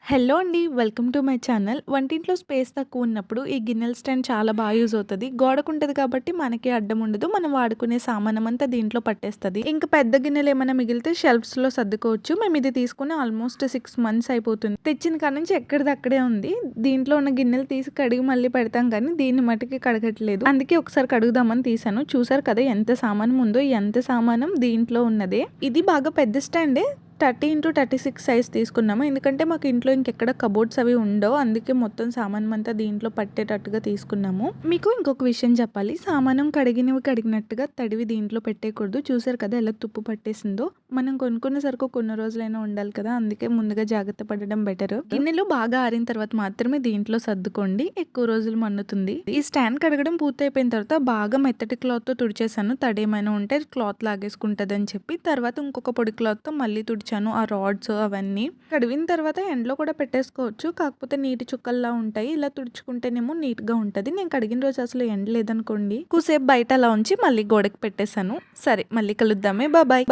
Hello అండి. Welcome to my channel. వంటింట్లో space తక్కువ ఉన్నప్పుడు ఈ గిన్నెల స్టాండ్ చాలా బాగా యూజ్ అవుతది. గోడకుంటది కాబట్టి మనకి అడ్డం ఉండదు. మనం వాడుకునే సామానమంతా దీంట్లో పట్టేస్తది. ఇంకా పెద్ద గిన్నెలు ఏమైనా మిగిలితే షెల్ఫ్స్‌లో సర్దుకోవచ్చు. మేము ఇది తీసుకొని ఆల్మోస్ట్ 6 మంత్స్ అయిపోతుంది. తెచ్చిన కాడ నుంచి ఎక్కడిది అక్కడే ఉంది. దీంట్లో ఉన్న గిన్నెలు తీసి కడిగి మళ్ళీ పెడతాం కానీ దీన్ని మట్టుకి కడగట్లేదు. అందుకే ఒకసారి కడుగుదామని తీసాను. చూసారు కదా ఎంత సామానం ఉందో. ఎంత సామానం దీంట్లో ఉన్నదే. ఇది బాగా పెద్ద స్టాండే. 30x36 సైజ్ తీసుకున్నాము. ఎందుకంటే మాకు ఇంట్లో ఇంకెక్కడ కబోర్డ్స్ అవి ఉండవు. అందుకే మొత్తం సామానం అంతా దీంట్లో పట్టేటట్టుగా తీసుకున్నాము. మీకు ఇంకొక విషయం చెప్పాలి. సామానం కడిగినట్టుగా తడివి దీంట్లో పెట్టేయకూడదు. చూసారు కదా ఎలా తుప్పు పట్టేసిందో. మనం కొనుక్కున్న సరుకు కొన్ని రోజులైనా ఉండాలి కదా. అందుకే ముందుగా జాగ్రత్త పడడం బెటర్. గిన్నెలు బాగా ఆరిన తర్వాత మాత్రమే దీంట్లో సర్దుకోండి. ఎక్కువ రోజులు మన్నుతుంది. ఈ స్టాండ్ కడగడం పూర్తయిపోయిన తర్వాత బాగా మెత్తటి క్లాత్ తో తుడిచేసాను. తడి ఏమైనా ఉంటే క్లాత్ లాగేసుకుంటది అని చెప్పి. తర్వాత ఇంకొక పొడి క్లాత్ తో మళ్ళీ తుడిచాను ఆ రాడ్స్ అవన్నీ. కడిగిన తర్వాత ఎండలో కూడా పెట్టేసుకోవచ్చు. కాకపోతే నీటి చుక్కల్లా ఉంటాయి. ఇలా తుడుచుకుంటేనేమో నీట్ గా ఉంటది. నేను కడిగిన రోజు అసలు ఎండ లేదనుకోండి. కూసేపు బయట అలా ఉంచి మళ్ళీ గోడకి పెట్టేశాను. సరే మళ్ళీ కలుద్దామే. బాయ్.